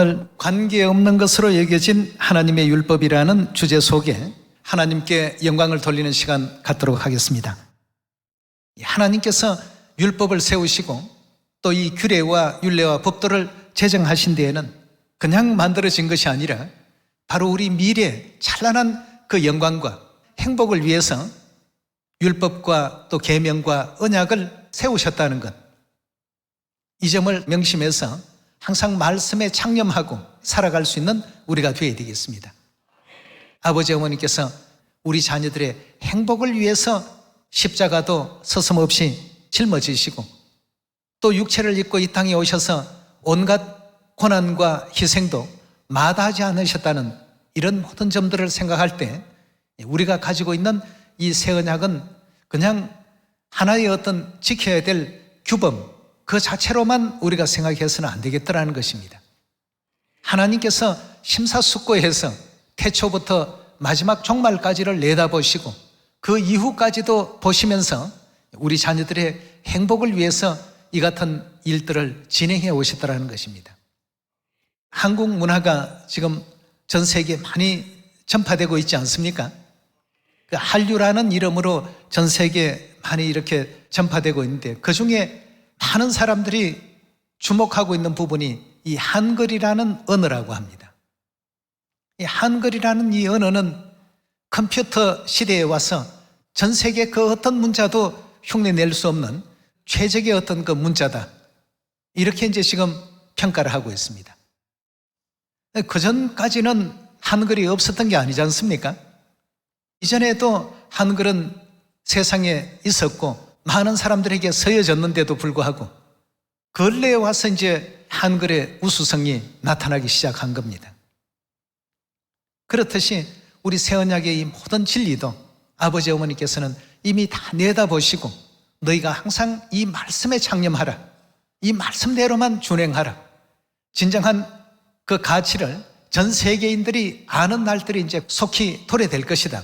오늘 관계없는 것으로 여겨진 하나님의 율법이라는 주제 속에 하나님께 영광을 돌리는 시간 갖도록 하겠습니다. 하나님께서 율법을 세우시고 또 이 규례와 율례와 법도를 제정하신 데에는 그냥 만들어진 것이 아니라 바로 우리 미래 찬란한 그 영광과 행복을 위해서 율법과 또 계명과 언약을 세우셨다는 것, 이 점을 명심해서 항상 말씀에 창념하고 살아갈 수 있는 우리가 되어야 되겠습니다. 아버지 어머니께서 우리 자녀들의 행복을 위해서 십자가도 서슴없이 짊어지시고 또 육체를 입고 이 땅에 오셔서 온갖 고난과 희생도 마다하지 않으셨다는 이런 모든 점들을 생각할 때 우리가 가지고 있는 이 새 언약은 그냥 하나의 어떤 지켜야 될 규범 그 자체로만 우리가 생각해서는 안 되겠다라는 것입니다. 하나님께서 심사숙고해서 태초부터 마지막 종말까지를 내다보시고 그 이후까지도 보시면서 우리 자녀들의 행복을 위해서 이 같은 일들을 진행해 오셨다는 것입니다. 한국 문화가 지금 전 세계에 많이 전파되고 있지 않습니까? 그 한류라는 이름으로 전 세계에 많이 이렇게 전파되고 있는데 그 중에 많은 사람들이 주목하고 있는 부분이 이 한글이라는 언어라고 합니다. 이 한글이라는 이 언어는 컴퓨터 시대에 와서 전 세계 그 어떤 문자도 흉내낼 수 없는 최적의 어떤 그 문자다. 이렇게 이제 지금 평가를 하고 있습니다. 그 전까지는 한글이 없었던 게 아니지 않습니까? 이전에도 한글은 세상에 있었고 많은 사람들에게 서여졌는데도 불구하고 근래에 와서 이제 한글의 우수성이 나타나기 시작한 겁니다. 그렇듯이 우리 새 언약의 이 모든 진리도 아버지 어머니께서는 이미 다 내다보시고 너희가 항상 이 말씀에 창념하라. 이 말씀대로만 준행하라. 진정한 그 가치를 전 세계인들이 아는 날들이 이제 속히 도래될 것이다.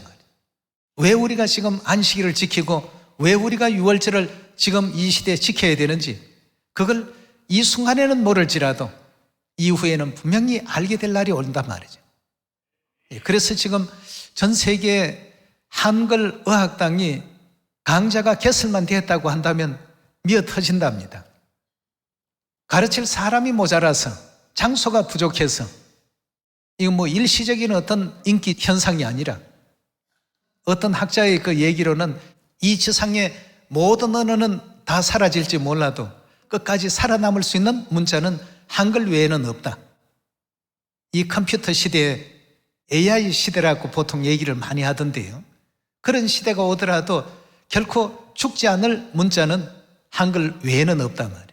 왜 우리가 지금 안식일을 지키고 왜 우리가 유월절을 지금 이 시대에 지켜야 되는지 그걸 이 순간에는 모를지라도 이후에는 분명히 알게 될 날이 온단 말이죠. 그래서 지금 전 세계 한글 어학당이 강좌가 개설만 되었다고 한다면 미어 터진답니다. 가르칠 사람이 모자라서 장소가 부족해서 이건 뭐 일시적인 어떤 인기 현상이 아니라 어떤 학자의 그 얘기로는 이 지상의 모든 언어는 다 사라질지 몰라도 끝까지 살아남을 수 있는 문자는 한글 외에는 없다. 이 컴퓨터 시대에 AI 시대라고 보통 얘기를 많이 하던데요. 그런 시대가 오더라도 결코 죽지 않을 문자는 한글 외에는 없단 말이에요.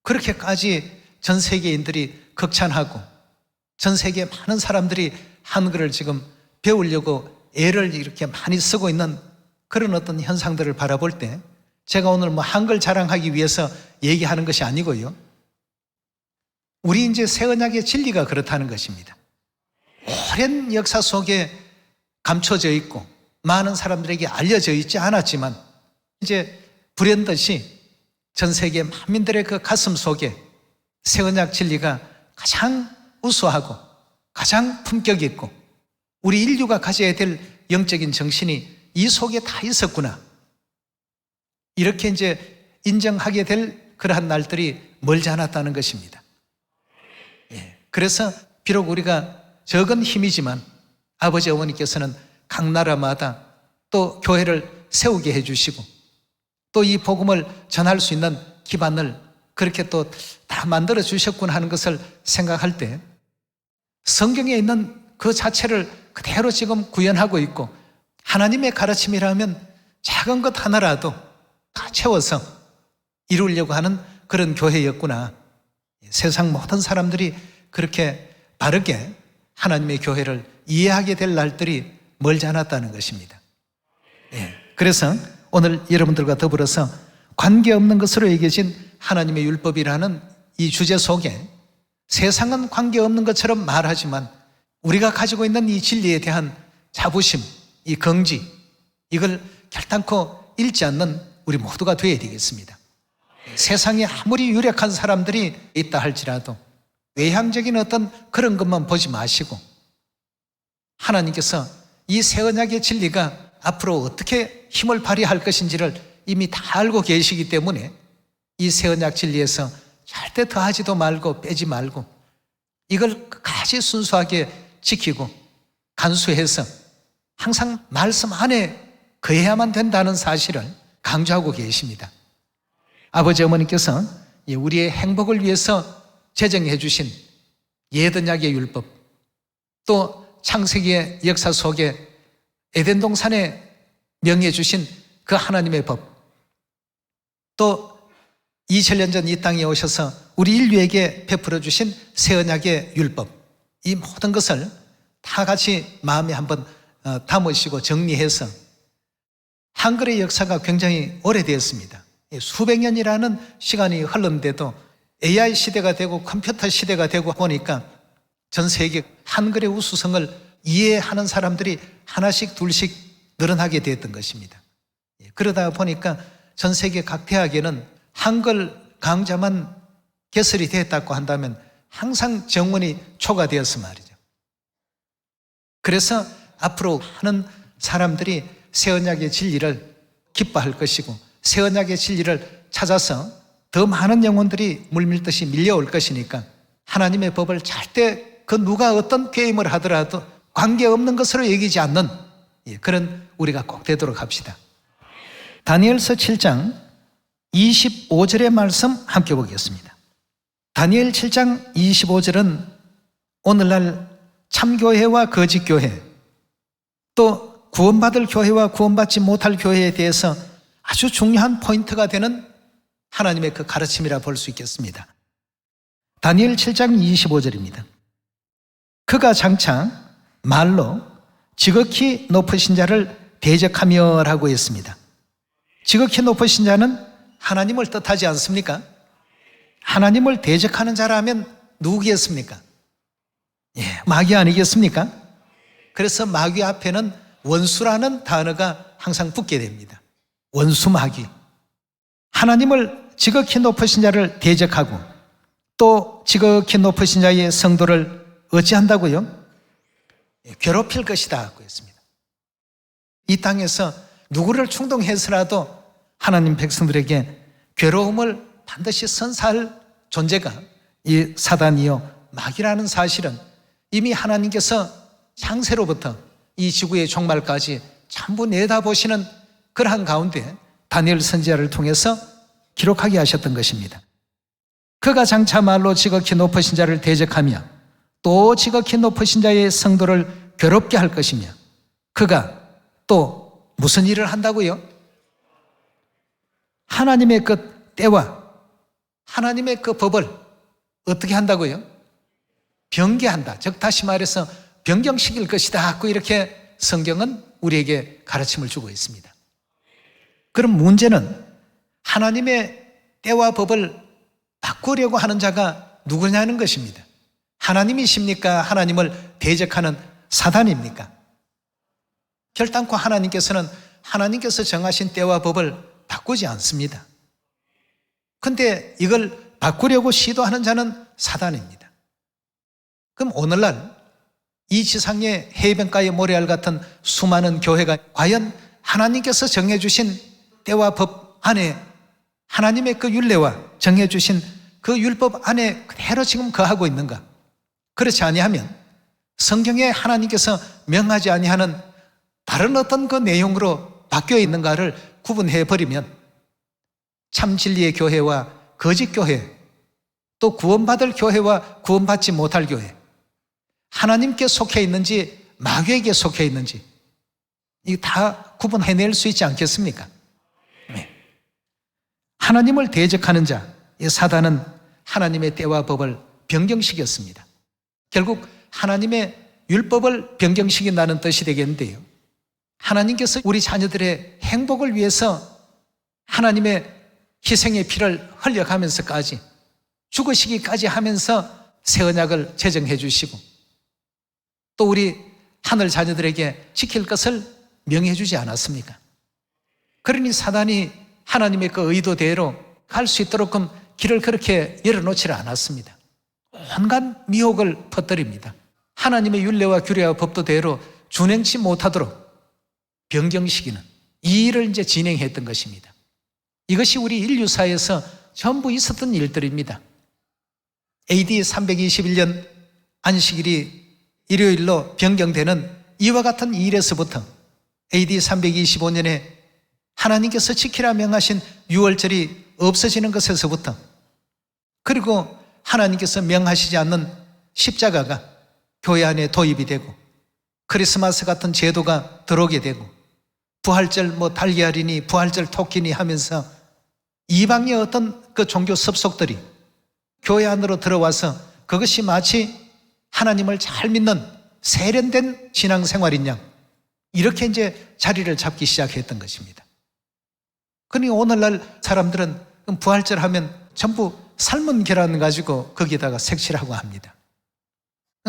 그렇게까지 전 세계인들이 극찬하고 전 세계 많은 사람들이 한글을 지금 배우려고 애를 이렇게 많이 쓰고 있는 그런 어떤 현상들을 바라볼 때 제가 오늘 뭐 한글 자랑하기 위해서 얘기하는 것이 아니고요. 우리 이제 새 언약의 진리가 그렇다는 것입니다. 오랜 역사 속에 감춰져 있고 많은 사람들에게 알려져 있지 않았지만 이제 불현듯이 전 세계 만민들의 그 가슴 속에 새 언약 진리가 가장 우수하고 가장 품격 있고 우리 인류가 가져야 될 영적인 정신이 이 속에 다 있었구나. 이렇게 이제 인정하게 될 그러한 날들이 멀지 않았다는 것입니다. 그래서 비록 우리가 적은 힘이지만 아버지 어머니께서는 각 나라마다 또 교회를 세우게 해주시고 또 이 복음을 전할 수 있는 기반을 그렇게 또 다 만들어 주셨구나 하는 것을 생각할 때 성경에 있는 그 자체를 그대로 지금 구현하고 있고 하나님의 가르침이라면 작은 것 하나라도 다 채워서 이루려고 하는 그런 교회였구나. 세상 모든 사람들이 그렇게 바르게 하나님의 교회를 이해하게 될 날들이 멀지 않았다는 것입니다. 그래서 오늘 여러분들과 더불어서 관계없는 것으로 여겨진 하나님의 율법이라는 이 주제 속에 세상은 관계없는 것처럼 말하지만 우리가 가지고 있는 이 진리에 대한 자부심, 이 긍지, 이걸 결단코 잃지 않는 우리 모두가 되어야 되겠습니다. 세상에 아무리 유력한 사람들이 있다 할지라도 외향적인 어떤 그런 것만 보지 마시고 하나님께서 이 새 언약의 진리가 앞으로 어떻게 힘을 발휘할 것인지를 이미 다 알고 계시기 때문에 이 새 언약 진리에서 절대 더하지도 말고 빼지 말고 이걸 끝까지 순수하게 지키고 간수해서 항상 말씀 안에 거해야만 된다는 사실을 강조하고 계십니다. 아버지 어머니께서 우리의 행복을 위해서 제정해 주신 옛 언약의 율법, 또 창세기의 역사 속에 에덴 동산에 명해 주신 그 하나님의 법, 또 2000년 전 이 땅에 오셔서 우리 인류에게 베풀어 주신 새 언약의 율법, 이 모든 것을 다 같이 마음에 한번 담으시고 정리해서 한글의 역사가 굉장히 오래되었습니다. 수백 년이라는 시간이 흘렀는데도 AI 시대가 되고 컴퓨터 시대가 되고 보니까 전 세계 한글의 우수성을 이해하는 사람들이 하나씩 둘씩 늘어나게 되었던 것입니다. 그러다 보니까 전 세계 각 대학에는 한글 강좌만 개설이 되었다고 한다면 항상 정원이 초과되었어 말이죠. 그래서 앞으로 많은 사람들이 새 언약의 진리를 기뻐할 것이고 새 언약의 진리를 찾아서 더 많은 영혼들이 물밀듯이 밀려올 것이니까 하나님의 법을 절대 그 누가 어떤 게임을 하더라도 관계없는 것으로 여기지 않는 그런 우리가 꼭 되도록 합시다. 다니엘서 7장 25절의 말씀 함께 보겠습니다. 다니엘 7장 25절은 오늘날 참교회와 거짓교회, 또 구원받을 교회와 구원받지 못할 교회에 대해서 아주 중요한 포인트가 되는 하나님의 그 가르침이라 볼 수 있겠습니다. 다니엘 7장 25절입니다. 그가 장차 말로 지극히 높으신 자를 대적하며 라고 했습니다. 지극히 높으신 자는 하나님을 뜻하지 않습니까? 하나님을 대적하는 자라면 누구겠습니까? 마귀 아니겠습니까? 그래서 마귀 앞에는 원수라는 단어가 항상 붙게 됩니다. 원수 마귀. 하나님을 지극히 높으신 자를 대적하고 또 지극히 높으신 자의 성도를 어찌한다고요? 괴롭힐 것이다 고 했습니다. 이 땅에서 누구를 충동해서라도 하나님 백성들에게 괴로움을 반드시 선사할 존재가 이 사단이요 마귀라는 사실은 이미 하나님께서 창세로부터 이 지구의 종말까지 전부 내다보시는 그러한 가운데 다니엘 선지자를 통해서 기록하게 하셨던 것입니다. 그가 장차 말로 지극히 높으신 자를 대적하며 또 지극히 높으신 자의 성도를 괴롭게 할 것이며 그가 또 무슨 일을 한다고요? 하나님의 그 때와 하나님의 그 법을 어떻게 한다고요? 변개한다. 즉 다시 말해서 변경시킬 것이다. 이렇게 성경은 우리에게 가르침을 주고 있습니다. 그럼 문제는 하나님의 때와 법을 바꾸려고 하는 자가 누구냐는 것입니다. 하나님이십니까? 하나님을 대적하는 사단입니까? 결단코 하나님께서는 하나님께서 정하신 때와 법을 바꾸지 않습니다. 그런데 이걸 바꾸려고 시도하는 자는 사단입니다. 그럼 오늘날 이 지상의 해변가의 모래알 같은 수많은 교회가 과연 하나님께서 정해주신 때와 법 안에 하나님의 그 율례와 정해주신 그 율법 안에 그대로 지금 거하고 있는가? 그렇지 아니하면 성경에 하나님께서 명하지 아니하는 다른 어떤 그 내용으로 바뀌어 있는가를 구분해 버리면 참 진리의 교회와 거짓 교회, 또 구원받을 교회와 구원받지 못할 교회, 하나님께 속해 있는지 마귀에게 속해 있는지 이거 다 구분해낼 수 있지 않겠습니까? 네. 하나님을 대적하는 자, 이 사단은 하나님의 때와 법을 변경시켰습니다. 결국 하나님의 율법을 변경시킨다는 뜻이 되겠는데요. 하나님께서 우리 자녀들의 행복을 위해서 하나님의 희생의 피를 흘려가면서까지 죽으시기까지 하면서 새 언약을 제정해 주시고 또 우리 하늘 자녀들에게 지킬 것을 명해 주지 않았습니까? 그러니 사단이 하나님의 그 의도대로 갈 수 있도록 길을 그렇게 열어놓지를 않았습니다. 온갖 미혹을 퍼뜨립니다. 하나님의 율례와 규례와 법도대로 준행치 못하도록 변경시키는 이 일을 이제 진행했던 것입니다. 이것이 우리 인류사에서 전부 있었던 일들입니다. AD 321년 안식일이 일요일로 변경되는 이와 같은 일에서부터 AD 325년에 하나님께서 지키라 명하신 유월절이 없어지는 것에서부터, 그리고 하나님께서 명하시지 않는 십자가가 교회 안에 도입이 되고 크리스마스 같은 제도가 들어오게 되고 부활절 달걀이니 부활절 토끼니 하면서 이방의 어떤 그 종교 습속들이 교회 안으로 들어와서 그것이 마치 하나님을 잘 믿는 세련된 신앙생활인 양 이렇게 이제 자리를 잡기 시작했던 것입니다. 그러니 오늘날 사람들은 부활절 하면 전부 삶은 계란 가지고 거기다가 색칠하고 합니다.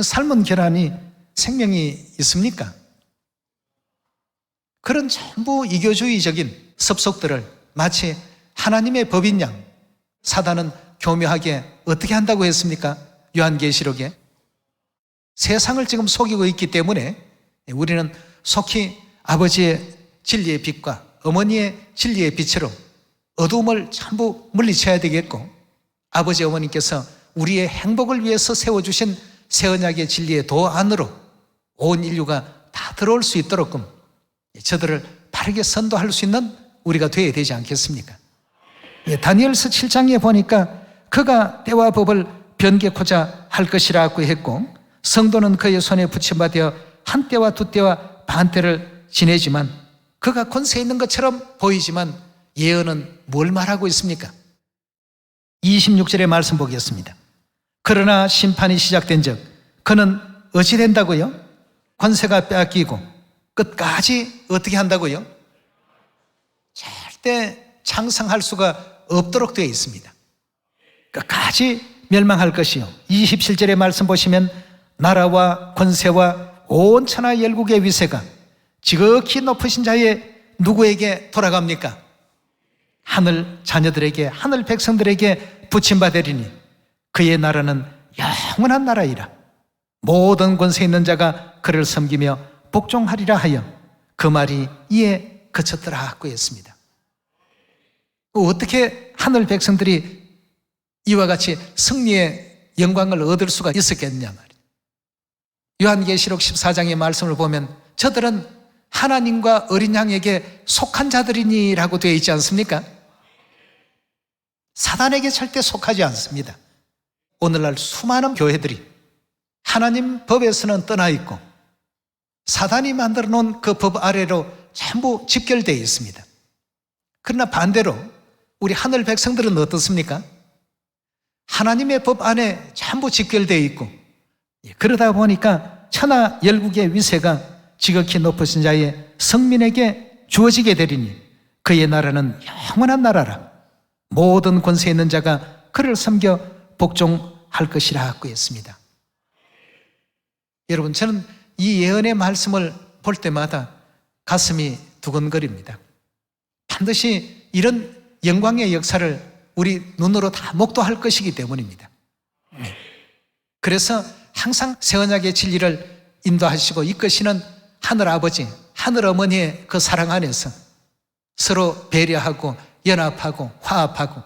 삶은 계란이 생명이 있습니까? 그런 전부 이교주의적인 습속들을 마치 하나님의 법인 양 사단은 교묘하게 어떻게 한다고 했습니까? 요한계시록에 세상을 지금 속이고 있기 때문에 우리는 속히 아버지의 진리의 빛과 어머니의 진리의 빛으로 어두움을 전부 물리쳐야 되겠고, 아버지 어머니께서 우리의 행복을 위해서 세워주신 새 언약의 진리의 도 안으로 온 인류가 다 들어올 수 있도록끔 저들을 바르게 선도할 수 있는 우리가 되어야 되지 않겠습니까? 다니엘서 7장에 보니까 그가 때와 법을 변개코자 할 것이라고 했고, 성도는 그의 손에 붙임받아 한 때와 두 때와 반 때를 지내지만, 그가 권세 있는 것처럼 보이지만 예언은 뭘 말하고 있습니까? 26절의 말씀 보겠습니다. 그러나 심판이 시작된 즉 그는 어찌 된다고요? 권세가 빼앗기고 끝까지 어떻게 한다고요? 절대 장성할 수가 없도록 되어 있습니다. 끝까지 멸망할 것이요. 27절의 말씀 보시면 나라와 권세와 온 천하 열국의 위세가 지극히 높으신 자의 누구에게 돌아갑니까? 하늘 자녀들에게, 하늘 백성들에게 붙임받으리니 그의 나라는 영원한 나라이라. 모든 권세 있는 자가 그를 섬기며 복종하리라 하여 그 말이 이에 그쳤더라고 했습니다. 어떻게 하늘 백성들이 이와 같이 승리의 영광을 얻을 수가 있었겠냐 말이에요. 요한계시록 14장의 말씀을 보면 저들은 하나님과 어린 양에게 속한 자들이니라고 되어 있지 않습니까? 사단에게 절대 속하지 않습니다. 오늘날 수많은 교회들이 하나님 법에서는 떠나 있고 사단이 만들어 놓은 그 법 아래로 전부 집결되어 있습니다. 그러나 반대로 우리 하늘 백성들은 어떻습니까? 하나님의 법 안에 전부 집결되어 있고, 그러다 보니까 천하 열국의 위세가 지극히 높으신 자의 성민에게 주어지게 되리니 그의 나라는 영원한 나라라. 모든 권세 있는 자가 그를 섬겨 복종할 것이라고 했습니다. 여러분, 저는 이 예언의 말씀을 볼 때마다 가슴이 두근거립니다. 반드시 이런 영광의 역사를 우리 눈으로 다 목도할 것이기 때문입니다. 그래서 항상 새 언약의 진리를 인도하시고 이끄시는 하늘 아버지, 하늘 어머니의 그 사랑 안에서 서로 배려하고 연합하고 화합하고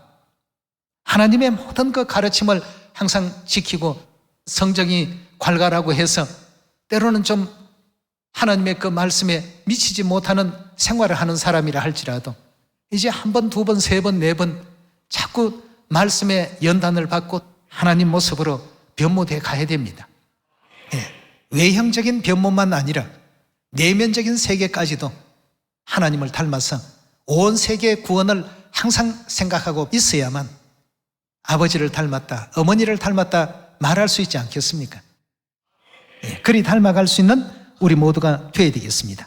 하나님의 모든 그 가르침을 항상 지키고 성정이 괄괄하고 해서 때로는 좀 하나님의 그 말씀에 미치지 못하는 생활을 하는 사람이라 할지라도 이제 한 번, 두 번, 세 번, 네 번 자꾸 말씀의 연단을 받고 하나님 모습으로 변모되어 가야 됩니다. 외형적인 변모만 아니라 내면적인 세계까지도 하나님을 닮아서 온 세계의 구원을 항상 생각하고 있어야만 아버지를 닮았다, 어머니를 닮았다 말할 수 있지 않겠습니까? 그리 닮아갈 수 있는 우리 모두가 되어야 되겠습니다.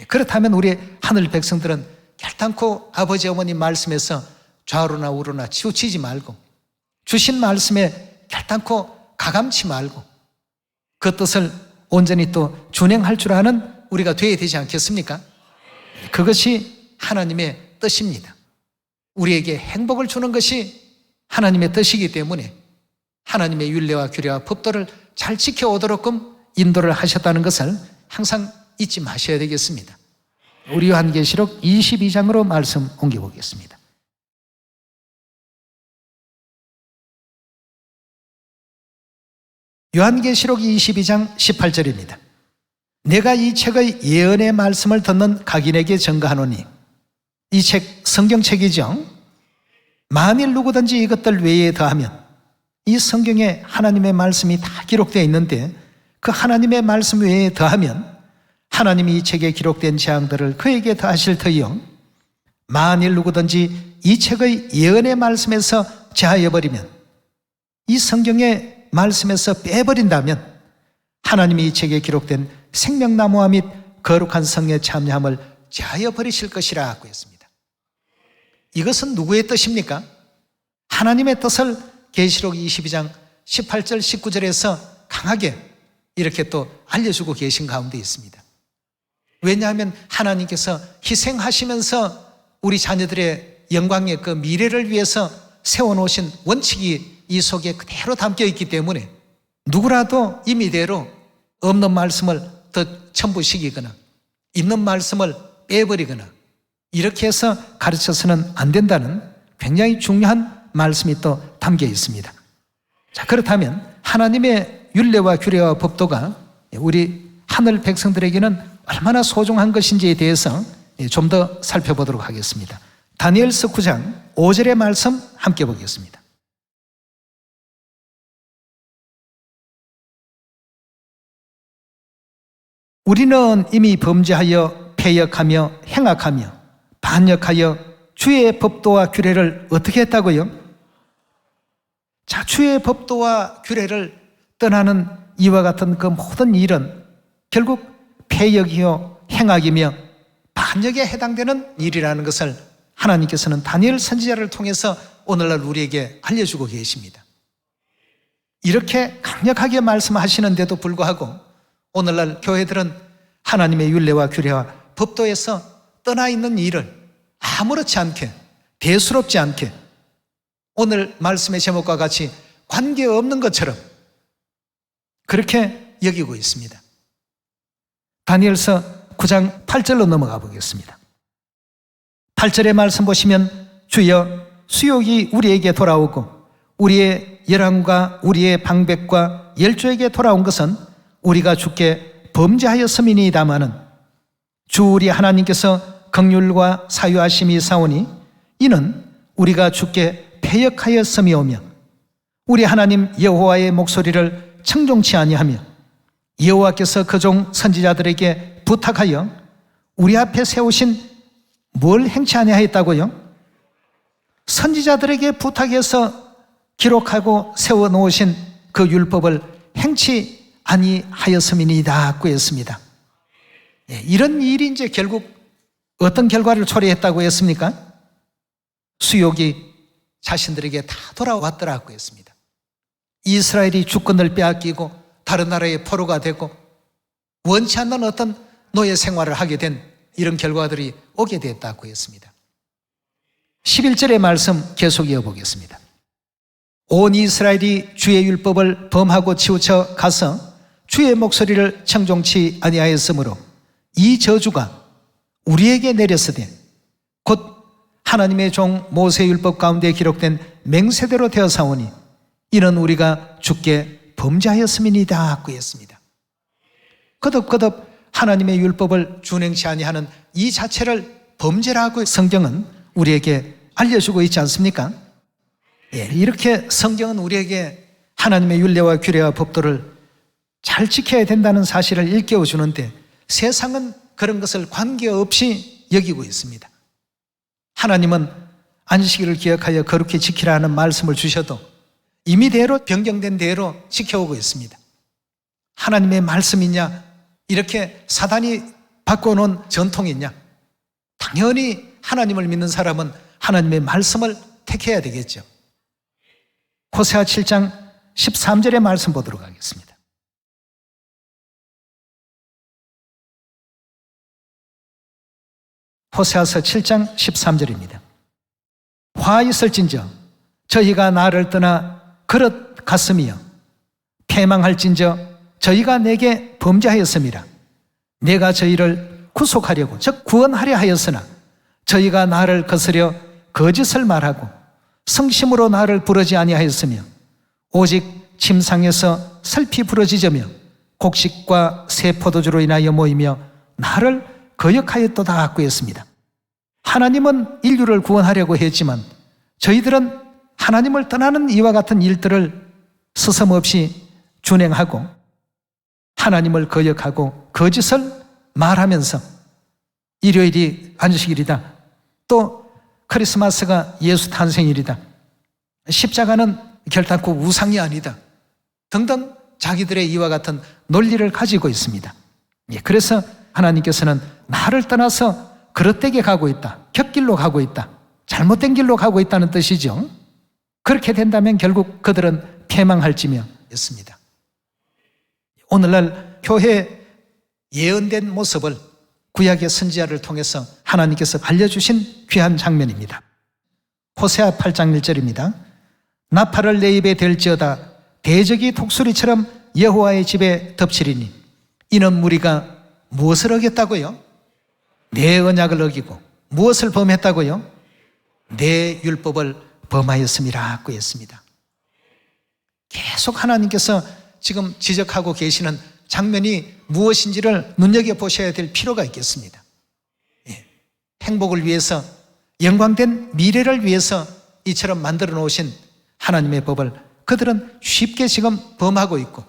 그렇다면 우리 하늘 백성들은 결단코 아버지 어머니 말씀에서 좌우로나 우로나 치우치지 말고 주신 말씀에 결단코 가감치 말고 그 뜻을 온전히 또 준행할 줄 아는 우리가 되어야 되지 않겠습니까? 그것이 하나님의 뜻입니다. 우리에게 행복을 주는 것이 하나님의 뜻이기 때문에 하나님의 율례와 규례와 법도를 잘 지켜오도록끔 인도를 하셨다는 것을 항상 잊지 마셔야 되겠습니다. 우리 요한계시록 22장으로 말씀 옮겨보겠습니다. 요한계시록 22장 18절입니다. 내가 이 책의 예언의 말씀을 듣는 각인에게 증거하노니, 이 책 성경책이죠. 만일 누구든지 이것들 외에 더하면, 이 성경에 하나님의 말씀이 다 기록되어 있는데 그 하나님의 말씀 외에 더하면 하나님이 이 책에 기록된 재앙들을 그에게 더하실 터이요, 만일 누구든지 이 책의 예언의 말씀에서 제하여버리면, 이 성경의 말씀에서 빼버린다면 하나님이 이 책에 기록된 생명나무와 및 거룩한 성에 참여함을 제하여 버리실 것이라 고 했습니다. 이것은 누구의 뜻입니까? 하나님의 뜻을 계시록 22장 18절 19절에서 강하게 이렇게 또 알려주고 계신 가운데 있습니다. 왜냐하면 하나님께서 희생하시면서 우리 자녀들의 영광의 그 미래를 위해서 세워놓으신 원칙이 이 속에 그대로 담겨 있기 때문에 누구라도 임의대로 없는 말씀을 더 첨부시키거나 있는 말씀을 빼버리거나 이렇게 해서 가르쳐서는 안 된다는 굉장히 중요한 말씀이 또 담겨 있습니다. 자, 그렇다면 하나님의 율례와 규례와 법도가 우리 하늘 백성들에게는 얼마나 소중한 것인지에 대해서 좀 더 살펴보도록 하겠습니다. 다니엘서 9장 5절의 말씀 함께 보겠습니다. 우리는 이미 범죄하여 패역하며 행악하며 반역하여 주의 법도와 규례를 어떻게 했다고요? 자, 주의 법도와 규례를 떠나는 이와 같은 그 모든 일은 결국 패역이요 행악이며 반역에 해당되는 일이라는 것을 하나님께서는 다니엘 선지자를 통해서 오늘날 우리에게 알려주고 계십니다. 이렇게 강력하게 말씀하시는데도 불구하고 오늘날 교회들은 하나님의 율례와 규례와 법도에서 떠나 있는 일을 아무렇지 않게, 대수롭지 않게 오늘 말씀의 제목과 같이 관계없는 것처럼 그렇게 여기고 있습니다. 다니엘서 9장 8절로 넘어가 보겠습니다. 8절의 말씀 보시면, 주여 수욕이 우리에게 돌아오고 우리의 열왕과 우리의 방백과 열조에게 돌아온 것은 우리가 주께 범죄하였음이니이다마는 주 우리 하나님께서 긍휼과 사유하심이 사오니 이는 우리가 주께 패역하였음이오며 우리 하나님 여호와의 목소리를 청종치 아니하며 여호와께서 그 종 선지자들에게 부탁하여 우리 앞에 세우신 뭘 행치 아니하였다고요? 선지자들에게 부탁해서 기록하고 세워놓으신 그 율법을 행치 아니하였음이니이다 고 했습니다. 이런 일이 이제 결국 어떤 결과를 초래했다고 했습니까? 수욕이 자신들에게 다 돌아왔더라고 했습니다. 이스라엘이 주권을 빼앗기고 다른 나라의 포로가 되고 원치 않는 어떤 노예 생활을 하게 된 이런 결과들이 오게 됐다고 했습니다. 11절의 말씀 계속 이어보겠습니다. 온 이스라엘이 주의 율법을 범하고 치우쳐 가서 주의 목소리를 청종치 아니하였으므로 이 저주가 우리에게 내렸으되 곧 하나님의 종 모세의 율법 가운데 기록된 맹세대로 되어 사오니 이는 우리가 주께 범죄하였음이니이다 고 했습니다. 거듭거듭 하나님의 율법을 준행치 아니하는 이 자체를 범죄라고 성경은 우리에게 알려주고 있지 않습니까? 이렇게 성경은 우리에게 하나님의 율례와 규례와 법도를 잘 지켜야 된다는 사실을 일깨워 주는데 세상은 그런 것을 관계없이 여기고 있습니다. 하나님은 안식일을 기억하여 거룩히 지키라는 말씀을 주셔도 임의대로 변경된 대로 지켜오고 있습니다. 하나님의 말씀이냐, 이렇게 사단이 바꿔놓은 전통이냐? 당연히 하나님을 믿는 사람은 하나님의 말씀을 택해야 되겠죠. 호세아 7장 13절의 말씀 보도록 하겠습니다. 호세아서 7장 13절입니다. 화 있을진저 저희가 나를 떠나 그릇 같으며 패망할진저 저희가 내게 범죄하였음이라. 내가 저희를 구속하려고 즉 구원하려 하였으나 저희가 나를 거스려 거짓을 말하고 성심으로 나를 부르지 아니하였으며 오직 침상에서 슬피 부러지자며 곡식과 새 포도주로 인하여 모이며 나를 거역하였도다 하고 했습니다. 하나님은 인류를 구원하려고 했지만 저희들은 하나님을 떠나는 이와 같은 일들을 스스럼없이 준행하고 하나님을 거역하고 거짓을 말하면서 일요일이 안식일이다, 또 크리스마스가 예수 탄생일이다, 십자가는 결단코 우상이 아니다 등등 자기들의 이와 같은 논리를 가지고 있습니다. 그래서 하나님께서는 나를 떠나서 그릇되게 가고 있다, 곁길로 가고 있다, 잘못된 길로 가고 있다는 뜻이죠. 그렇게 된다면 결국 그들은 패망할지며 였습니다. 오늘날 교회의 예언된 모습을 구약의 선지자를 통해서 하나님께서 알려주신 귀한 장면입니다. 호세아 8장 1절입니다. 나팔을 내 입에 댈지어다 대적이 독수리처럼 여호와의 집에 덮치리니 이는 무리가 무엇을 어겼다고요? 내 언약을 어기고 무엇을 범했다고요? 내 율법을 범하였음이라고 했습니다. 계속 하나님께서 지금 지적하고 계시는 장면이 무엇인지를 눈여겨보셔야 될 필요가 있겠습니다. 행복을 위해서, 영광된 미래를 위해서 이처럼 만들어 놓으신 하나님의 법을 그들은 쉽게 지금 범하고 있고,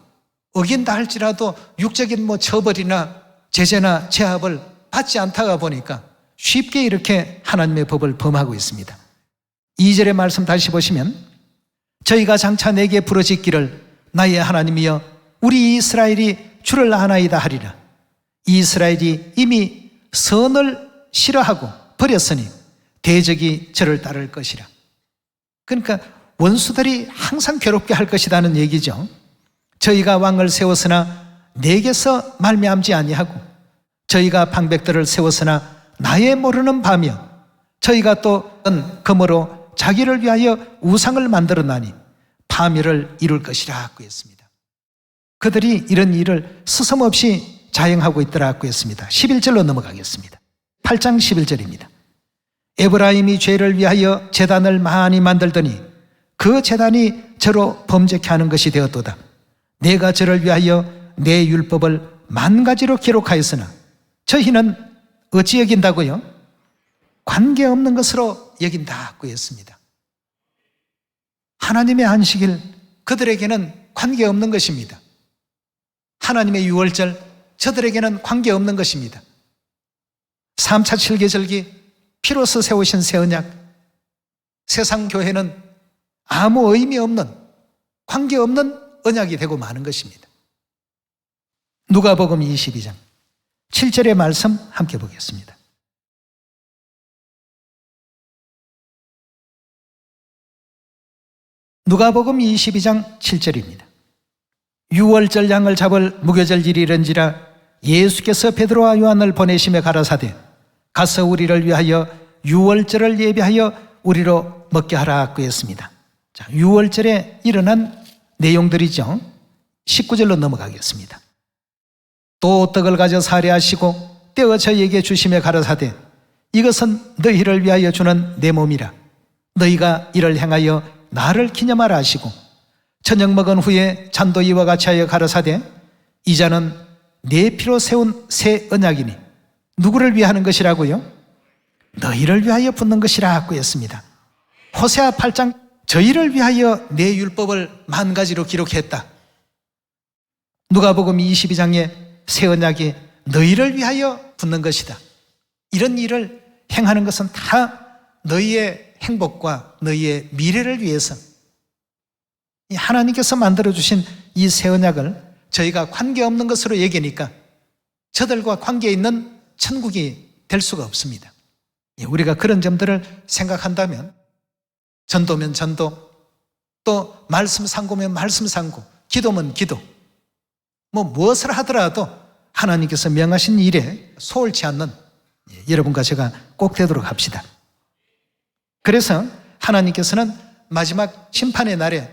어긴다 할지라도 육적인 처벌이나 제재나 제압을 받지 않다가 보니까 쉽게 이렇게 하나님의 법을 범하고 있습니다. 2절의 말씀 다시 보시면 저희가 장차 내게 부르짖기를 나의 하나님이여 우리 이스라엘이 주를 아나이다 하리라. 이스라엘이 이미 선을 싫어하고 버렸으니 대적이 저를 따를 것이라. 그러니까 원수들이 항상 괴롭게 할 것이라는 얘기죠. 저희가 왕을 세웠으나 내게서 말미암지 아니하고 저희가 방백들을 세웠으나 나의 모르는 바며 저희가 또 금으로 자기를 위하여 우상을 만들어나니 파멸을 이룰 것이라고 했습니다. 그들이 이런 일을 스스럼없이 자행하고 있더라고 했습니다. 11절로 넘어가겠습니다. 8장 11절입니다. 에브라임이 죄를 위하여 제단을 많이 만들더니 그 제단이 저로 범죄케 하는 것이 되었도다. 내가 저를 위하여 내 율법을 만 가지로 기록하였으나 저희는 어찌 여긴다고요? 관계없는 것으로 여긴다고 했습니다. 하나님의 안식일, 그들에게는 관계없는 것입니다. 하나님의 유월절, 저들에게는 관계없는 것입니다. 3차 7계절기, 피로서 세우신 새 언약, 세상 교회는 아무 의미 없는, 관계없는 언약이 되고 마는 것입니다. 누가복음 22장 7절의 말씀 함께 보겠습니다. 누가복음 22장 7절입니다. 유월절 양을 잡을 무교절일이 이른지라 예수께서 베드로와 요한을 보내시며 가라사대 가서 우리를 위하여 유월절을 예비하여 우리로 먹게 하라고 했습니다. 자, 유월절에 일어난 내용들이죠. 19절로 넘어가겠습니다. 또 떡을 가져 사례하시고 떼어 저희에게 주시며 가라사대 이것은 너희를 위하여 주는 내 몸이라. 너희가 이를 행하여 나를 기념하라 하시고 저녁 먹은 후에 잔도 이와 같이 하여 가라사대 이 잔은 내 피로 세운 새 언약이니 누구를 위하는 것이라고요? 너희를 위하여 붓는 것이라고 했습니다. 호세아 8장 저희를 위하여 내 율법을 만 가지로 기록했다. 누가복음 22장에 새 언약이 너희를 위하여 붓는 것이다. 이런 일을 행하는 것은 다 너희의 행복과 너희의 미래를 위해서 하나님께서 만들어주신 이 새 언약을 저희가 관계없는 것으로 여기니까 저들과 관계 있는 천국이 될 수가 없습니다. 우리가 그런 점들을 생각한다면 전도면 전도, 또 말씀 상고면 말씀 상고, 기도면 기도, 무엇을 하더라도 하나님께서 명하신 일에 소홀치 않는 여러분과 제가 꼭 되도록 합시다. 그래서 하나님께서는 마지막 심판의 날에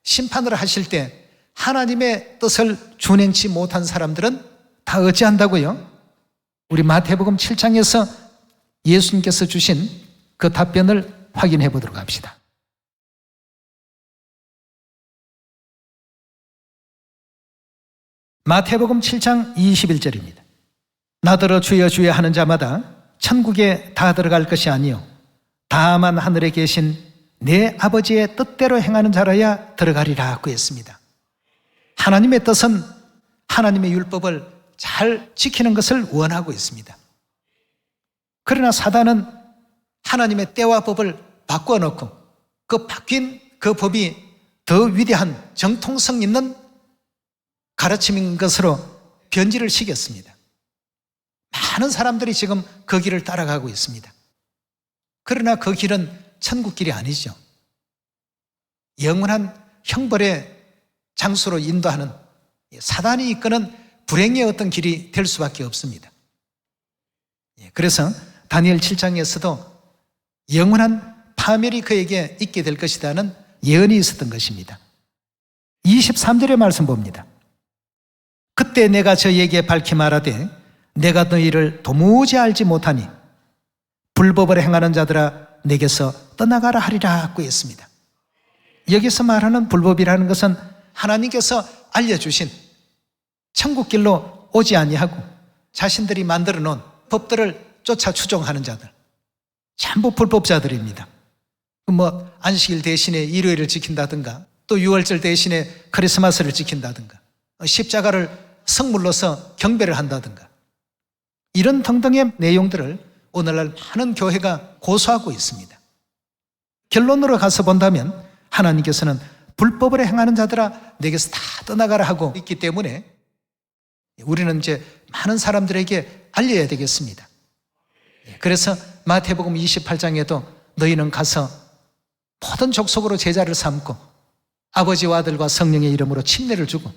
심판을 하실 때 하나님의 뜻을 준행치 못한 사람들은 다 어찌한다고요? 우리 마태복음 7장에서 예수님께서 주신 그 답변을 확인해 보도록 합시다. 마태복음 7장 21절입니다. 나더러 주여 주여 하는 자마다 천국에 다 들어갈 것이 아니요 다만 하늘에 계신 내 아버지의 뜻대로 행하는 자라야 들어가리라고 했습니다. 하나님의 뜻은 하나님의 율법을 잘 지키는 것을 원하고 있습니다. 그러나 사단은 하나님의 때와 법을 바꿔놓고 그 바뀐 그 법이 더 위대한 정통성 있는 가르침인 것으로 변질을 시켰습니다. 많은 사람들이 지금 그 길을 따라가고 있습니다. 그러나 그 길은 천국 길이 아니죠. 영원한 형벌의 장소로 인도하는 사단이 이끄는 불행의 어떤 길이 될 수밖에 없습니다. 그래서 다니엘 7장에서도 영원한 파멸이 그에게 있게 될 것이라는 예언이 있었던 것입니다. 23절의 말씀 봅니다. 그때 내가 저희에게 밝히 말하되 내가 너희를 도무지 알지 못하니 불법을 행하는 자들아 내게서 떠나가라 하리라고 했습니다. 여기서 말하는 불법이라는 것은 하나님께서 알려주신 천국길로 오지 아니하고 자신들이 만들어 놓은 법들을 쫓아 추종하는 자들, 전부 불법자들입니다. 안식일 대신에 일요일을 지킨다든가 또 유월절 대신에 크리스마스를 지킨다든가 십자가를 성물로서 경배를 한다든가 이런 등등의 내용들을 오늘날 많은 교회가 고수하고 있습니다. 결론으로 가서 본다면 하나님께서는 불법을 행하는 자들아 내게서 다 떠나가라 하고 있기 때문에 우리는 이제 많은 사람들에게 알려야 되겠습니다. 그래서 마태복음 28장에도 너희는 가서 모든 족속으로 제자를 삼고 아버지와 아들과 성령의 이름으로 침례를 주고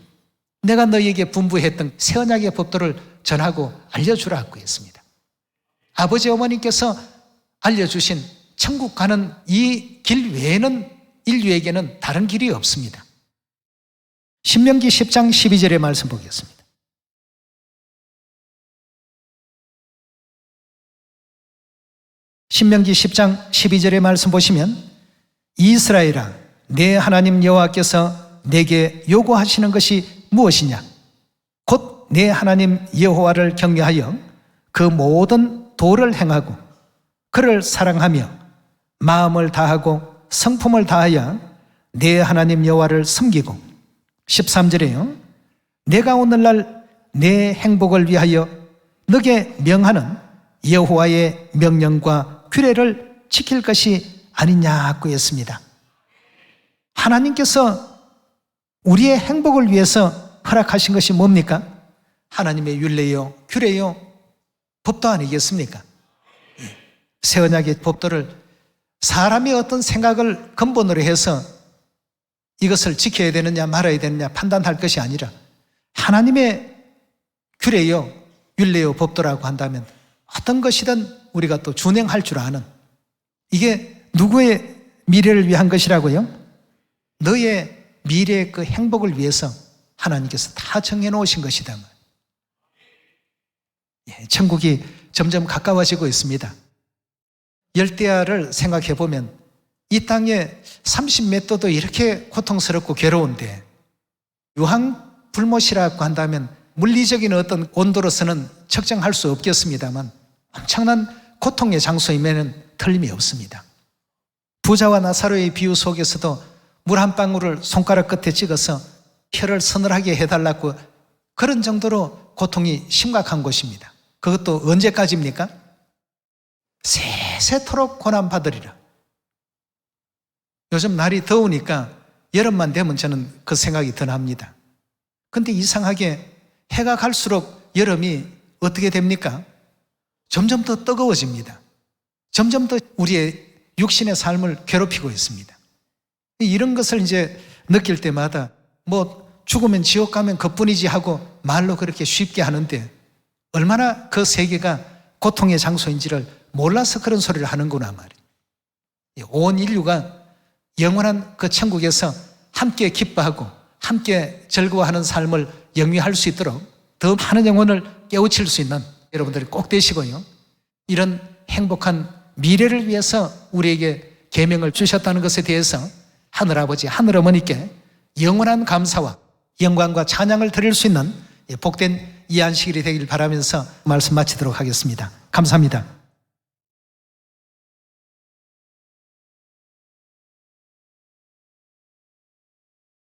내가 너희에게 분부했던 새 언약의 법도를 전하고 알려주라고 했습니다. 아버지 어머니께서 알려주신 천국 가는 이 길 외에는 인류에게는 다른 길이 없습니다. 신명기 10장 12절의 말씀 보겠습니다. 신명기 10장 12절의 말씀 보시면 이스라엘아 내 하나님 여호와께서 내게 요구하시는 것이 무엇이냐 곧 내 하나님 여호와를 경외하여 그 모든 도를 행하고 그를 사랑하며 마음을 다하고 성품을 다하여 내 하나님 여호와를 섬기고 13절에요 내가 오늘날 내 행복을 위하여 너게 명하는 여호와의 명령과 규례를 지킬 것이 아니냐고 했습니다. 하나님께서 우리의 행복을 위해서 허락하신 것이 뭡니까? 하나님의 율례요, 규례요, 법도 아니겠습니까? 새 언약의 법도를 사람의 어떤 생각을 근본으로 해서 이것을 지켜야 되느냐 말아야 되느냐 판단할 것이 아니라 하나님의 규례요, 율례요, 법도라고 한다면 어떤 것이든 우리가 또 준행할 줄 아는 이게 누구의 미래를 위한 것이라고요? 너의 미래의 그 행복을 위해서 하나님께서 다 정해놓으신 것이다. 천국이 점점 가까워지고 있습니다. 열대야를 생각해 보면 이 땅에 30몇 도도 이렇게 고통스럽고 괴로운데 유황불못이라고 한다면 물리적인 어떤 온도로서는 측정할 수 없겠습니다만 엄청난 고통의 장소임에는 틀림이 없습니다. 부자와 나사로의 비유 속에서도 물 한 방울을 손가락 끝에 찍어서 혀를 서늘하게 해달라고 그런 정도로 고통이 심각한 곳입니다. 그것도 언제까지입니까? 세세토록 고난받으리라. 요즘 날이 더우니까 여름만 되면 저는 그 생각이 더 납니다. 근데 이상하게 해가 갈수록 여름이 어떻게 됩니까? 점점 더 뜨거워집니다. 점점 더 우리의 육신의 삶을 괴롭히고 있습니다. 이런 것을 이제 느낄 때마다 죽으면 지옥 가면 그뿐이지 하고 말로 그렇게 쉽게 하는데 얼마나 그 세계가 고통의 장소인지를 몰라서 그런 소리를 하는구나 말이에요. 온 인류가 영원한 그 천국에서 함께 기뻐하고 함께 즐거워하는 삶을 영위할 수 있도록 더 많은 영혼을 깨우칠 수 있는 여러분들이 꼭 되시고요. 이런 행복한 미래를 위해서 우리에게 계명을 주셨다는 것에 대해서 하늘아버지, 하늘어머니께 영원한 감사와 영광과 찬양을 드릴 수 있는 복된 이 안식일이 되길 바라면서 말씀 마치도록 하겠습니다. 감사합니다.